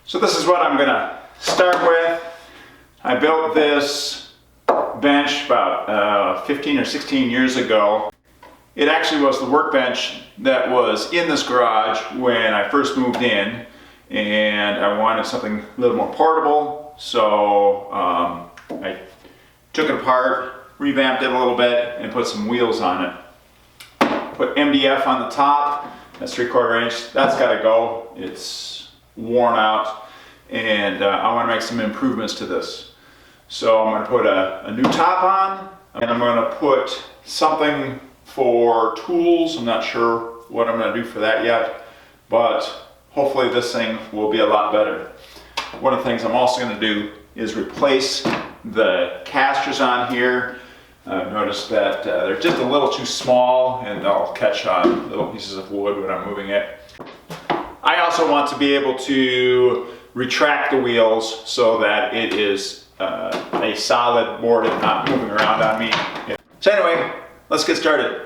So this is what I'm gonna start with. I built this bench about 15 or 16 years ago. It actually was the workbench that was in this garage when I first moved in, and I wanted something a little more portable, so I took it apart, revamped it a little bit, and put some wheels on it. Put MDF on the top, that's 3/4 inch, that's gotta go, it's worn out, and I wanna make some improvements to this. So I'm gonna put a new top on, and I'm gonna put something for tools. I'm not sure what I'm gonna do for that yet, but hopefully this thing will be a lot better. One of the things I'm also gonna do is replace the casters on here. I've noticed that they're just a little too small and they'll catch on little pieces of wood when I'm moving it. I also want to be able to retract the wheels so that it is a solid board and not moving around on me. So anyway, let's get started.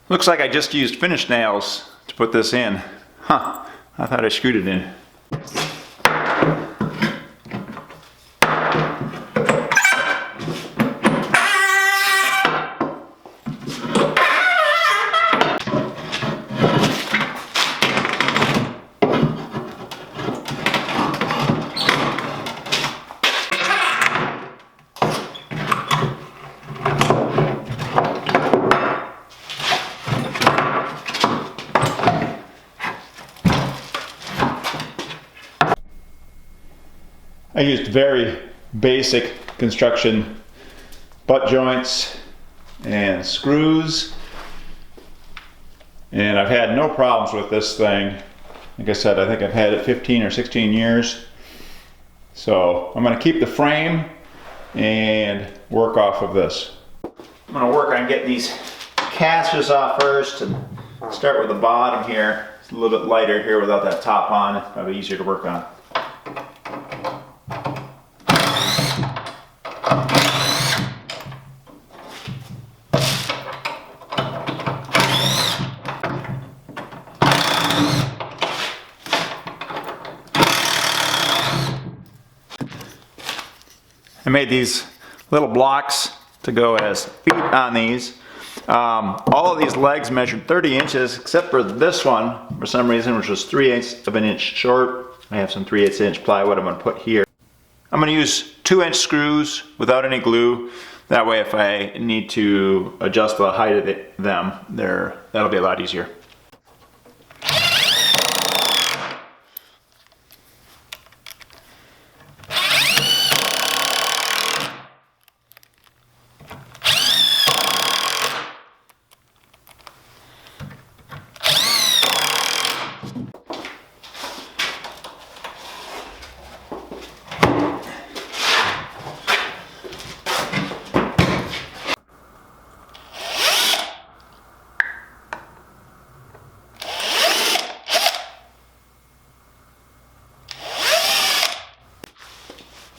Looks like I just used finish nails to put this in. Huh, I thought I screwed it in. I used very basic construction butt joints and screws, and I've had no problems with this thing. Like I said, I think I've had it 15 or 16 years. So I'm going to keep the frame and work off of this. I'm going to work on getting these casters off first and start with the bottom here. It's a little bit lighter here without that top on. It's probably easier to work on. I made these little blocks to go as feet on these. All of these legs measured 30 inches except for this one, for some reason, which was 3/8 of an inch short. I have some 3/8 inch plywood I'm going to put here. I'm going to use 2-inch screws without any glue. That way if I need to adjust the height of them, that'll be a lot easier.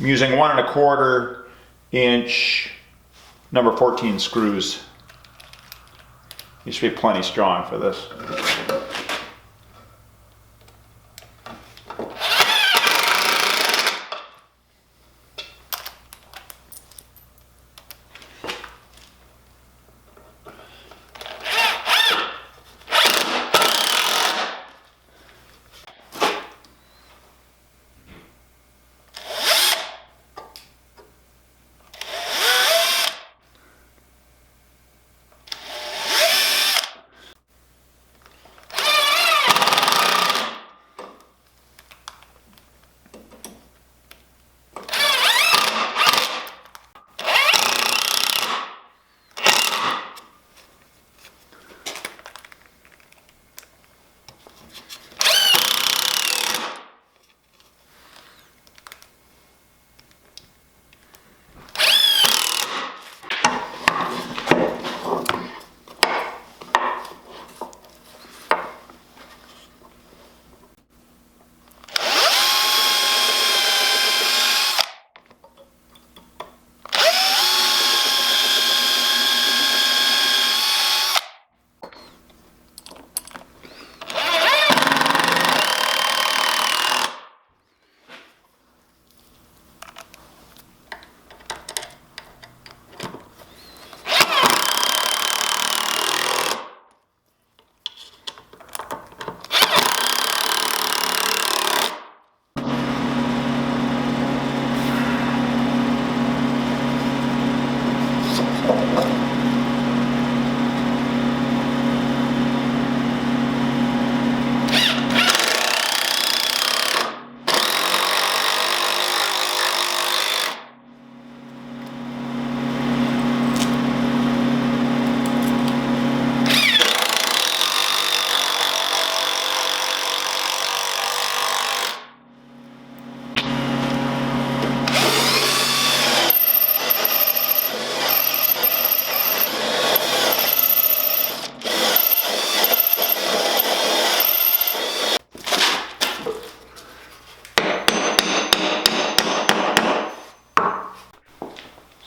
I'm using 1¼ inch number 14 screws. These should be plenty strong for this.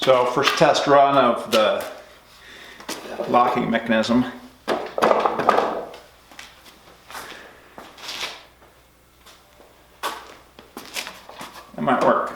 So first test run of the locking mechanism. It might work.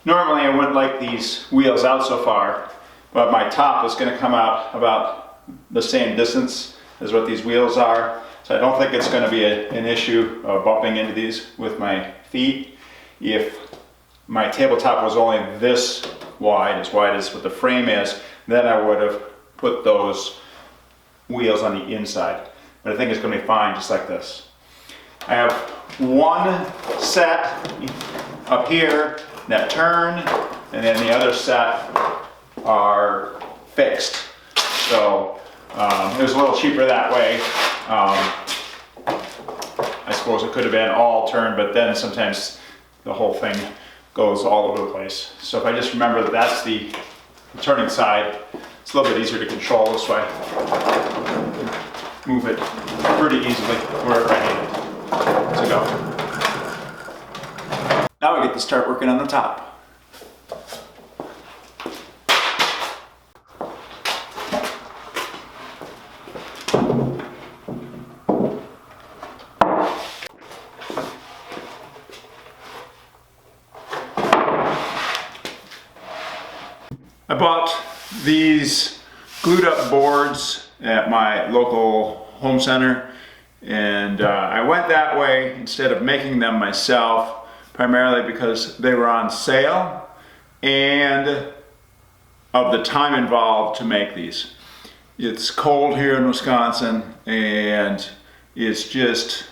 Normally I wouldn't like these wheels out so far, but my top is going to come out about the same distance as what these wheels are. So I don't think it's going to be an issue of bumping into these with my feet. If my tabletop was only this wide as what the frame is, then I would have put those wheels on the inside. But I think it's going to be fine just like this. I have one set up here that turn, and then the other set are fixed. So it was a little cheaper that way. I suppose it could have been all turned, but then sometimes the whole thing goes all over the place. So if I just remember that that's the turning side, it's a little bit easier to control this way. Move it pretty easily wherever I need it to go. Now I get to start working on the top. I bought these glued up boards at my local home center, and I went that way instead of making them myself, primarily because they were on sale and of the time involved to make these. It's cold here in Wisconsin, and it's just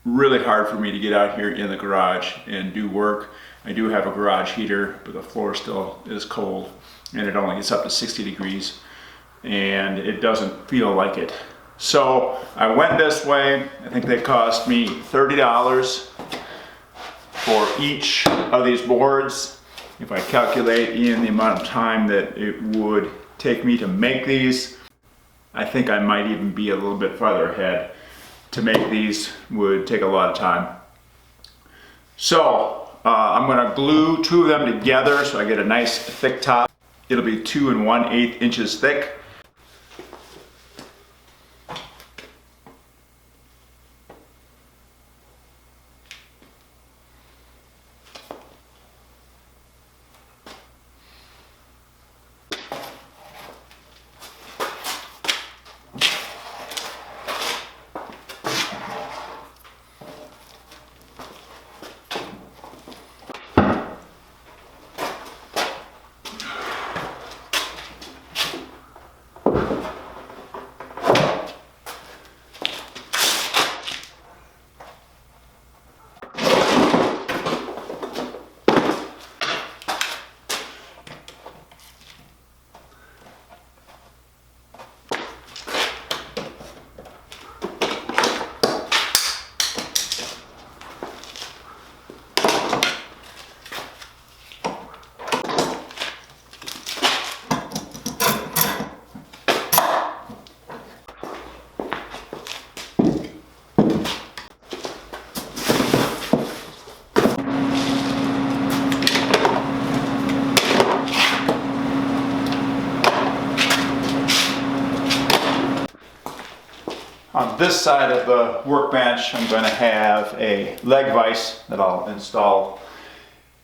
really hard for me to get out here in the garage and do work. I do have a garage heater, but the floor still is cold, and it only gets up to 60 degrees, and it doesn't feel like it. So I went this way. I think they cost me $30 for each of these boards. If I calculate in the amount of time that it would take me to make these, I think I might even be a little bit farther ahead. To make these would take a lot of time. So I'm going to glue two of them together so I get a nice thick top. It'll be 2 1/8 inches thick. On this side of the workbench, I'm going to have a leg vise that I'll install.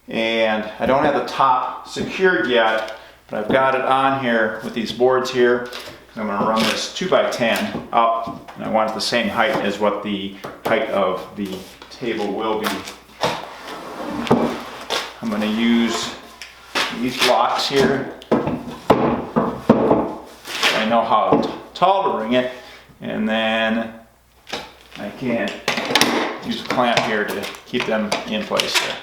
And I don't have the top secured yet, but I've got it on here with these boards here. I'm going to run this 2x10 up, and I want it the same height as what the height of the table will be. I'm going to use these blocks here. I know how tall to bring it. And then I can use a clamp here to keep them in place there.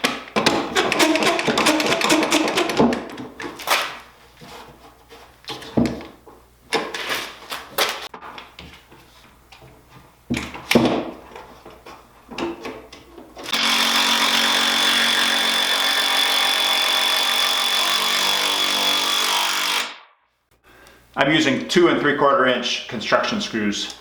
I'm using 2 3/4 inch construction screws.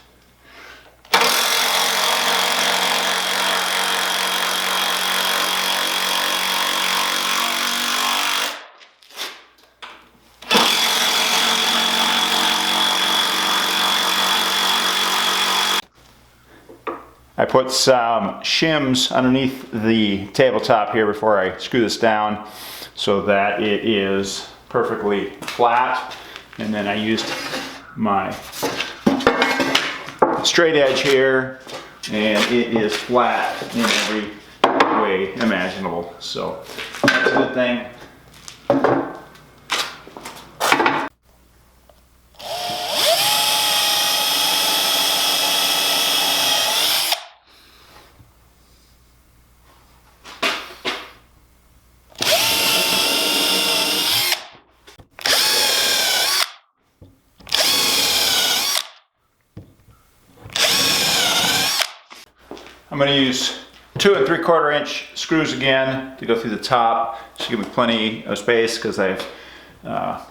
I put some shims underneath the tabletop here before I screw this down so that it is perfectly flat. And then I used my straight edge here, and it is flat in every way imaginable. So that's a good thing. I'm going to use 2 3/4 inch screws again to go through the top. Should give me plenty of space because I've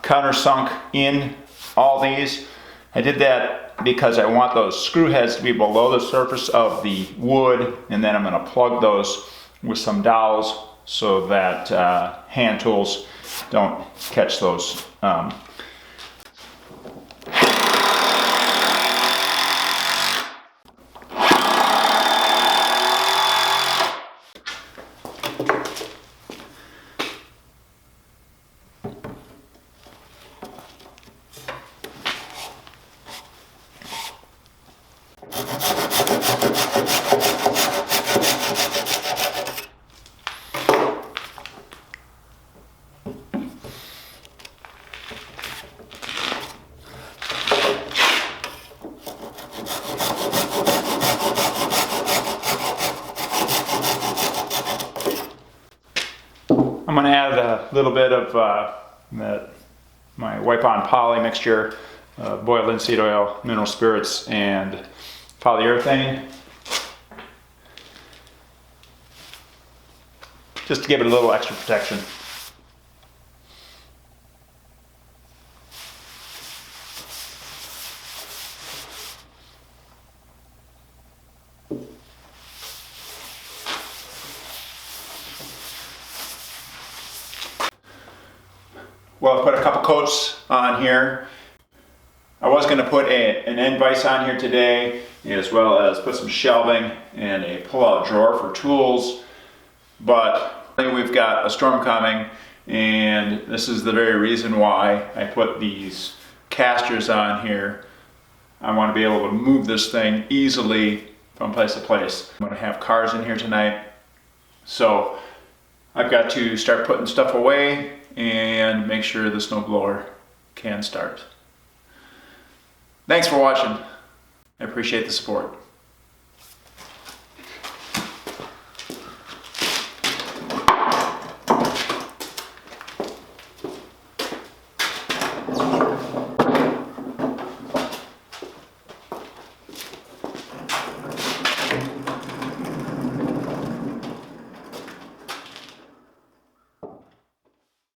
countersunk in all these. I did that because I want those screw heads to be below the surface of the wood, and then I'm going to plug those with some dowels so that hand tools don't catch those. I'm going to add a little bit of my wipe-on poly mixture, boiled linseed oil, mineral spirits, and polyurethane, just to give it a little extra protection. Well, I put a couple coats on here. I was going to put an end vise on here today, as well as put some shelving and a pull-out drawer for tools, but we've got a storm coming, and this is the very reason why I put these casters on here. I want to be able to move this thing easily from place to place. I'm going to have cars in here tonight, so I've got to start putting stuff away and make sure the snowblower can start. Thanks for watching. I appreciate the support.